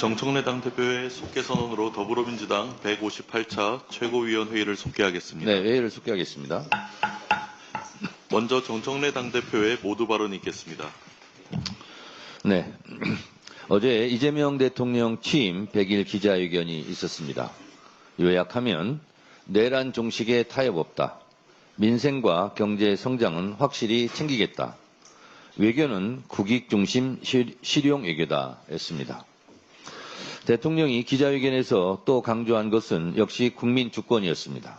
정청래 당대표의 속개 선언으로 더불어민주당 158차 최고위원회의를 속개하겠습니다. 네, 회의를 속개하겠습니다. 먼저 정청래 당대표의 모두 발언이 있겠습니다. 네, 어제 이재명 대통령 취임 100일 기자회견이 있었습니다. 요약하면 내란 종식에 타협 없다. 민생과 경제 성장은 확실히 챙기겠다. 외교는 국익 중심 실용 외교다 했습니다. 대통령이 기자회견에서 또 강조한 것은 역시 국민 주권이었습니다.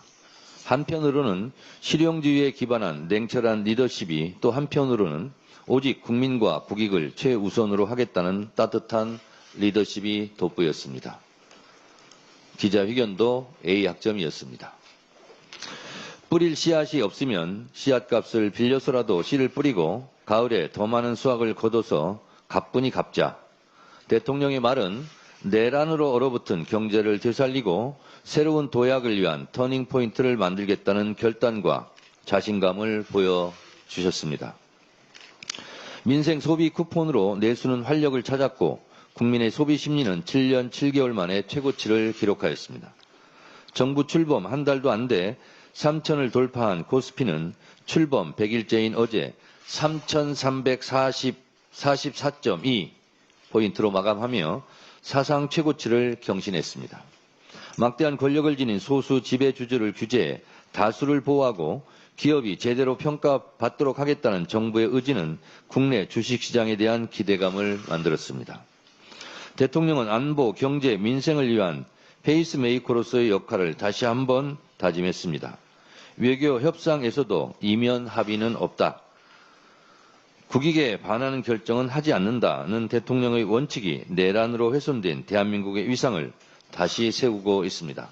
한편으로는 실용주의에 기반한 냉철한 리더십이 또 한편으로는 오직 국민과 국익을 최우선으로 하겠다는 따뜻한 리더십이 돋보였습니다. 기자회견도 A학점이었습니다. 뿌릴 씨앗이 없으면 씨앗값을 빌려서라도 씨를 뿌리고 가을에 더 많은 수확을 거둬서 가뿐히 갚자. 대통령의 말은 내란으로 얼어붙은 경제를 되살리고 새로운 도약을 위한 터닝포인트를 만들겠다는 결단과 자신감을 보여주셨습니다. 민생 소비 쿠폰으로 내수는 활력을 찾았고 국민의 소비 심리는 7년 7개월 만에 최고치를 기록하였습니다. 정부 출범 한 달도 안 돼 3천을 돌파한 코스피는 출범 100일째인 어제 3,344.2포인트로 마감하며 사상 최고치를 경신했습니다. 막대한 권력을 지닌 소수 지배주주를 규제해 다수를 보호하고 기업이 제대로 평가받도록 하겠다는 정부의 의지는 국내 주식시장에 대한 기대감을 만들었습니다. 대통령은 안보, 경제, 민생을 위한 페이스메이커로서의 역할을 다시 한번 다짐했습니다. 외교 협상에서도 이면 합의는 없다. 국익에 반하는 결정은 하지 않는다는 대통령의 원칙이 내란으로 훼손된 대한민국의 위상을 다시 세우고 있습니다.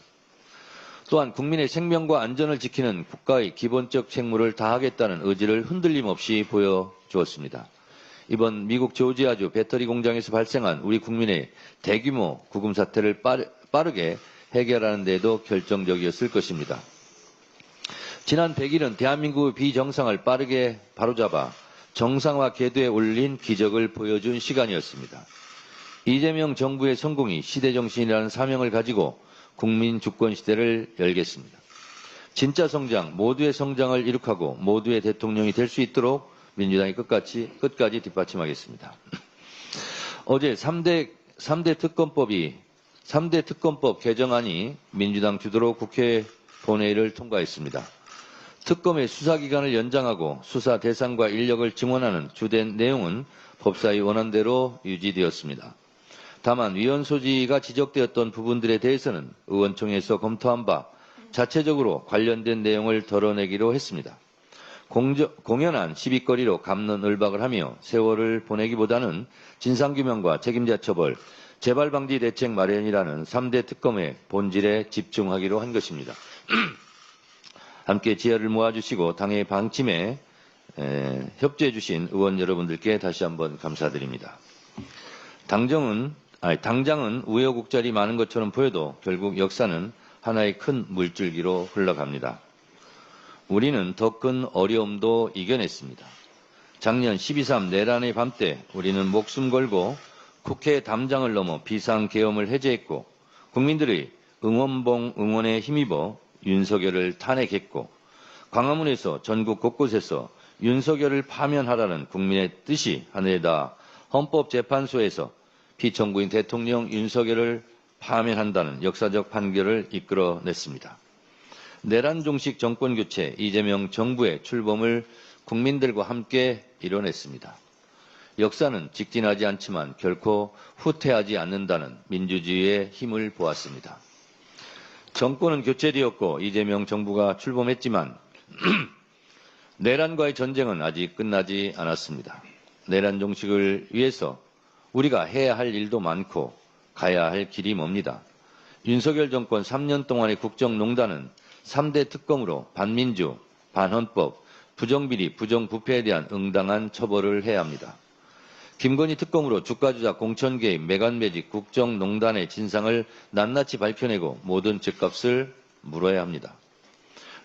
또한 국민의 생명과 안전을 지키는 국가의 기본적 책무를 다하겠다는 의지를 흔들림 없이 보여주었습니다. 이번 미국 조지아주 배터리 공장에서 발생한 우리 국민의 대규모 구금 사태를 빠르게 해결하는 데도 결정적이었을 것입니다. 지난 100일은 대한민국의 비정상을 빠르게 바로잡아 정상화 궤도에 올린 기적을 보여준 시간이었습니다. 이재명 정부의 성공이 시대정신이라는 사명을 가지고 국민 주권 시대를 열겠습니다. 진짜 성장, 모두의 성장을 이룩하고 모두의 대통령이 될 수 있도록 민주당이 끝까지 뒷받침하겠습니다. 어제 3대 특검법 개정안이 민주당 주도로 국회 본회의를 통과했습니다. 특검의 수사기간을 연장하고 수사 대상과 인력을 증원하는 주된 내용은 법사위 원안대로 유지되었습니다. 다만 위헌 소지가 지적되었던 부분들에 대해서는 의원총회에서 검토한 바 자체적으로 관련된 내용을 덜어내기로 했습니다. 공연한 시비거리로 갑론을박을 하며 세월을 보내기보다는 진상규명과 책임자 처벌, 재발방지 대책 마련이라는 3대 특검의 본질에 집중하기로 한 것입니다. 함께 지혜를 모아주시고 당의 방침에 협조해 주신 의원 여러분들께 다시 한번 감사드립니다. 당장은 우여곡절이 많은 것처럼 보여도 결국 역사는 하나의 큰 물줄기로 흘러갑니다. 우리는 더 큰 어려움도 이겨냈습니다. 작년 12.3 내란의 밤 때 우리는 목숨 걸고 국회 담장을 넘어 비상계엄을 해제했고 국민들의 응원에 힘입어 윤석열을 탄핵했고 광화문에서 전국 곳곳에서 윤석열을 파면하라는 국민의 뜻이 하늘에 닿아 헌법재판소에서 피청구인 대통령 윤석열을 파면한다는 역사적 판결을 이끌어냈습니다. 내란 종식 정권교체 이재명 정부의 출범을 국민들과 함께 이뤄냈습니다. 역사는 직진하지 않지만 결코 후퇴하지 않는다는 민주주의의 힘을 보았습니다. 정권은 교체되었고 이재명 정부가 출범했지만 내란과의 전쟁은 아직 끝나지 않았습니다. 내란 종식을 위해서 우리가 해야 할 일도 많고 가야 할 길이 멉니다. 윤석열 정권 3년 동안의 국정농단은 3대 특검으로 반민주, 반헌법, 부정비리, 부정부패에 대한 응당한 처벌을 해야 합니다. 김건희 특검으로 주가조작, 공천개입, 매간매직, 국정농단의 진상을 낱낱이 밝혀내고 모든 죗값을 물어야 합니다.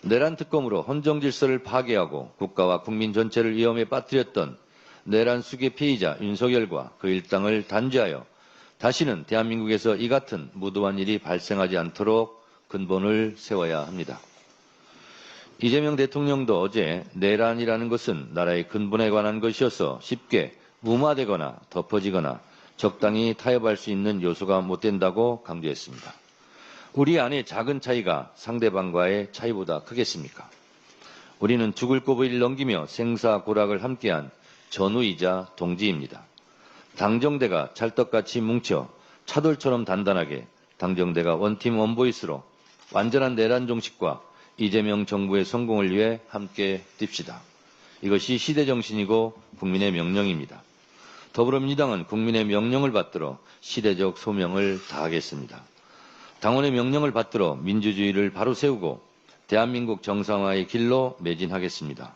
내란 특검으로 헌정질서를 파괴하고 국가와 국민 전체를 위험에 빠뜨렸던 내란 수괴 피의자 윤석열과 그 일당을 단죄하여 다시는 대한민국에서 이 같은 무도한 일이 발생하지 않도록 근본을 세워야 합니다. 이재명 대통령도 어제 내란이라는 것은 나라의 근본에 관한 것이어서 쉽게 무마되거나 덮어지거나 적당히 타협할 수 있는 요소가 못 된다고 강조했습니다. 우리 안의 작은 차이가 상대방과의 차이보다 크겠습니까? 우리는 죽을 고비를 넘기며 생사고락을 함께한 전우이자 동지입니다. 당정대가 찰떡같이 뭉쳐 차돌처럼 단단하게 당정대가 원팀 원보이스로 완전한 내란 종식과 이재명 정부의 성공을 위해 함께 뜁시다. 이것이 시대정신이고 국민의 명령입니다. 더불어민주당은 국민의 명령을 받들어 시대적 소명을 다하겠습니다. 당원의 명령을 받들어 민주주의를 바로 세우고 대한민국 정상화의 길로 매진하겠습니다.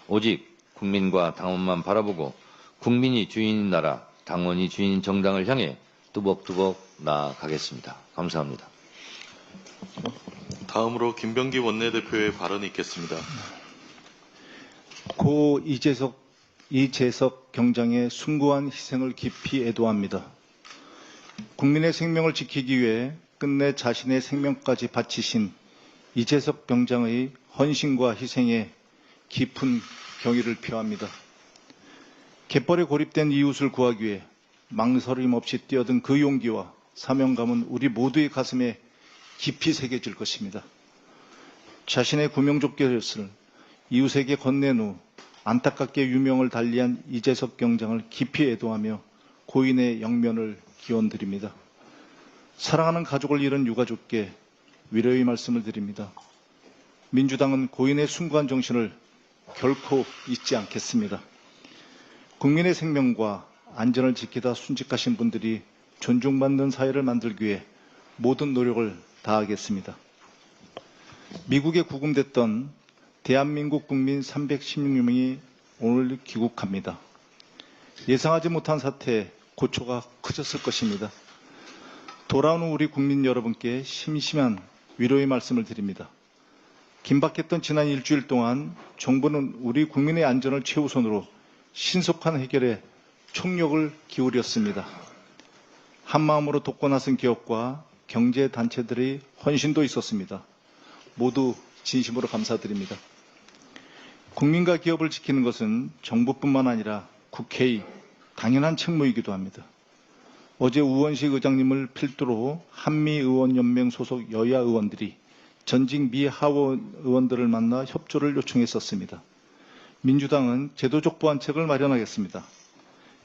오직 국민과 당원만 바라보고 국민이 주인인 나라, 당원이 주인인 정당을 향해 뚜벅뚜벅 나아가겠습니다. 감사합니다. 다음으로 김병기 원내대표의 발언이 있겠습니다. 고 이재석 경장의 숭고한 희생을 깊이 애도합니다. 국민의 생명을 지키기 위해 끝내 자신의 생명까지 바치신 이재석 경장의 헌신과 희생에 깊은 경의를 표합니다. 갯벌에 고립된 이웃을 구하기 위해 망설임 없이 뛰어든 그 용기와 사명감은 우리 모두의 가슴에 깊이 새겨질 것입니다. 자신의 구명조끼를 이웃에게 건넨 후 안타깝게 유명을 달리한 이재석 경장을 깊이 애도하며 고인의 영면을 기원드립니다. 사랑하는 가족을 잃은 유가족께 위로의 말씀을 드립니다. 민주당은 고인의 숭고한 정신을 결코 잊지 않겠습니다. 국민의 생명과 안전을 지키다 순직하신 분들이 존중받는 사회를 만들기 위해 모든 노력을 다하겠습니다. 미국에 구금됐던 대한민국 국민 316명이 오늘 귀국합니다. 예상하지 못한 사태에 고초가 커졌을 것입니다. 돌아오는 우리 국민 여러분께 심심한 위로의 말씀을 드립니다. 긴박했던 지난 일주일 동안 정부는 우리 국민의 안전을 최우선으로 신속한 해결에 총력을 기울였습니다. 한마음으로 돕고 나선 기업과 경제단체들의 헌신도 있었습니다. 모두 진심으로 감사드립니다. 국민과 기업을 지키는 것은 정부뿐만 아니라 국회의 당연한 책무이기도 합니다. 어제 우원식 의장님을 필두로 한미의원연맹 소속 여야 의원들이 전직 미 하원 의원들을 만나 협조를 요청했었습니다. 민주당은 제도적 보완책을 마련하겠습니다.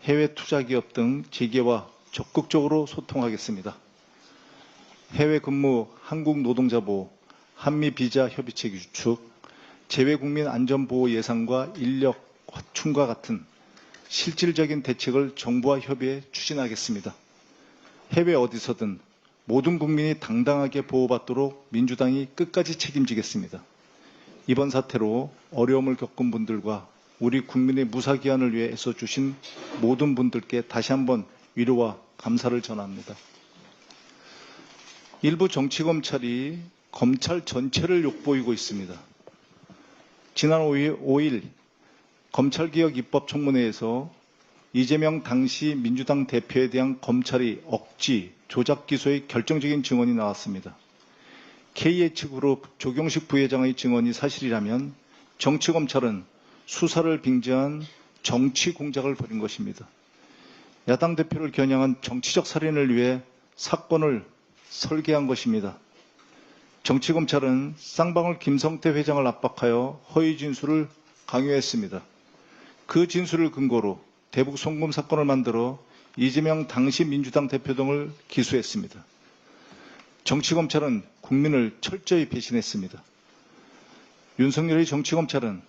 해외 투자 기업 등 재계와 적극적으로 소통하겠습니다. 해외 근무 한국 노동자 보호, 한미 비자 협의체 구축, 재외국민 안전보호 예산과 인력 확충과 같은 실질적인 대책을 정부와 협의해 추진하겠습니다. 해외 어디서든 모든 국민이 당당하게 보호받도록 민주당이 끝까지 책임지겠습니다. 이번 사태로 어려움을 겪은 분들과 우리 국민의 무사기한을 위해 애써주신 모든 분들께 다시 한번 위로와 감사를 전합니다. 일부 정치검찰이 검찰 전체를 욕보이고 있습니다. 지난 5일 검찰개혁 입법청문회에서 이재명 당시 민주당 대표에 대한 검찰이 억지, 조작 기소의 결정적인 증언이 나왔습니다. KH그룹 조경식 부회장의 증언이 사실이라면 정치검찰은 수사를 빙자한 정치 공작을 벌인 것입니다. 야당 대표를 겨냥한 정치적 살인을 위해 사건을 설계한 것입니다. 정치검찰은 쌍방울 김성태 회장을 압박하여 허위 진술을 강요했습니다. 그 진술을 근거로 대북 송금 사건을 만들어 이재명 당시 민주당 대표 등을 기소했습니다. 정치검찰은 국민을 철저히 배신했습니다. 윤석열의 정치검찰은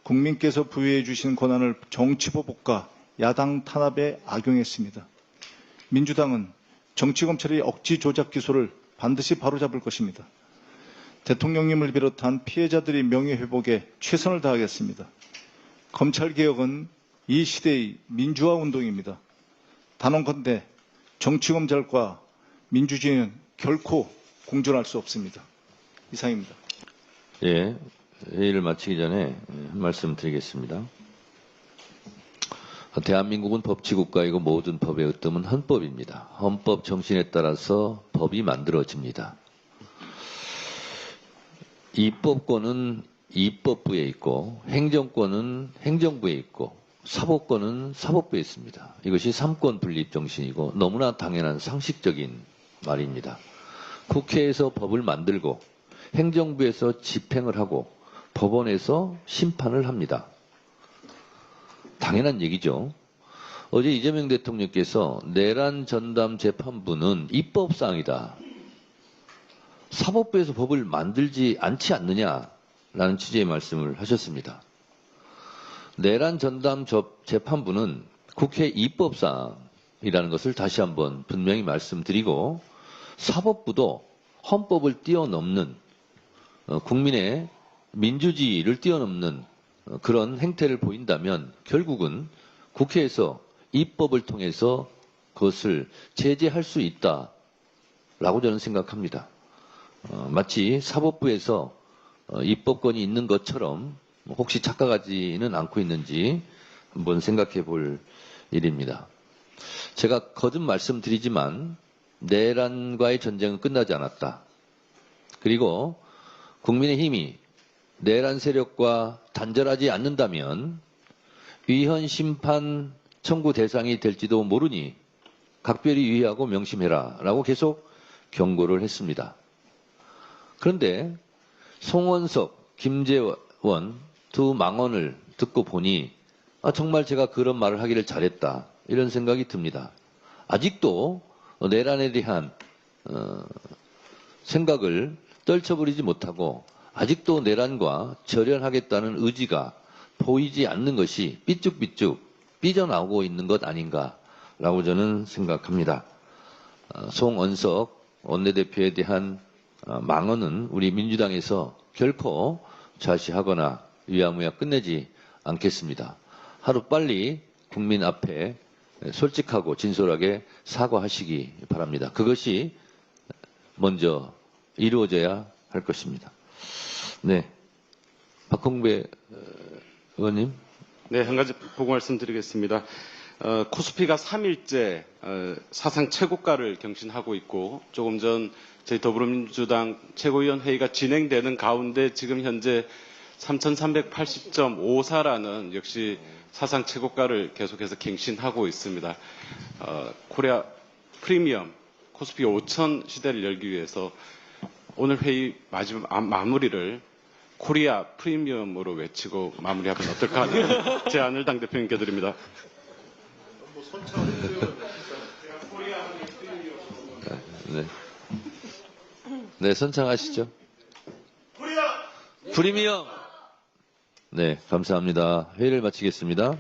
국민께서 부여해 주신 권한을 정치보복과 야당 탄압에 악용했습니다. 민주당은 정치검찰의 억지 조작 기소를 반드시 바로잡을 것입니다. 대통령님을 비롯한 피해자들의 명예회복에 최선을 다하겠습니다. 검찰개혁은 이 시대의 민주화 운동입니다. 단언컨대 정치검찰과 민주주의는 결코 공존할 수 없습니다. 이상입니다. 예, 회의를 마치기 전에 한 말씀 드리겠습니다. 대한민국은 법치국가이고 모든 법의 으뜸은 헌법입니다. 헌법 정신에 따라서 법이 만들어집니다. 입법권은 입법부에 있고 행정권은 행정부에 있고 사법권은 사법부에 있습니다. 이것이 삼권 분립 정신이고 너무나 당연한 상식적인 말입니다. 국회에서 법을 만들고 행정부에서 집행을 하고 법원에서 심판을 합니다. 당연한 얘기죠. 어제 이재명 대통령께서 내란 전담 재판부는 입법사항이다. 사법부에서 법을 만들지 않지 않느냐라는 취지의 말씀을 하셨습니다. 내란 전담 재판부는 국회 입법사항이라는 것을 다시 한번 분명히 말씀드리고 사법부도 헌법을 뛰어넘는 국민의 민주주의를 뛰어넘는 그런 행태를 보인다면 결국은 국회에서 입법을 통해서 그것을 제재할 수 있다라고 저는 생각합니다. 마치 사법부에서 입법권이 있는 것처럼 혹시 착각하지는 않고 있는지 한번 생각해 볼 일입니다. 제가 거듭 말씀드리지만 내란과의 전쟁은 끝나지 않았다. 그리고 국민의힘이 내란 세력과 단절하지 않는다면 위헌 심판 청구 대상이 될지도 모르니 각별히 유의하고 명심해라 라고 계속 경고를 했습니다. 그런데 송원석, 김재원 두 망언을 듣고 보니 정말 제가 그런 말을 하기를 잘했다 이런 생각이 듭니다. 아직도 내란에 대한 생각을 떨쳐버리지 못하고 아직도 내란과 절연하겠다는 의지가 보이지 않는 것이 삐쭉삐쭉 삐져나오고 있는 것 아닌가라고 저는 생각합니다. 송원석 원내대표에 대한 망언은 우리 민주당에서 결코 좌시하거나 유야무야 끝내지 않겠습니다. 하루빨리 국민 앞에 솔직하고 진솔하게 사과하시기 바랍니다. 그것이 먼저 이루어져야 할 것입니다. 네, 박홍배 의원님. 네, 한 가지 보고 말씀드리겠습니다. 코스피가 3일째 사상 최고가를 경신하고 있고 조금 전 저희 더불어민주당 최고위원 회의가 진행되는 가운데 지금 현재 3,380.54라는 역시 사상 최고가를 계속해서 갱신하고 있습니다. 코리아 프리미엄 코스피 5,000 시대를 열기 위해서 오늘 회의 마지막 마무리를 코리아 프리미엄으로 외치고 마무리하면 어떨까 하는 제안을 당대표님께 드립니다. 네. 네, 선창하시죠. 프리미엄! 네, 감사합니다. 회의를 마치겠습니다.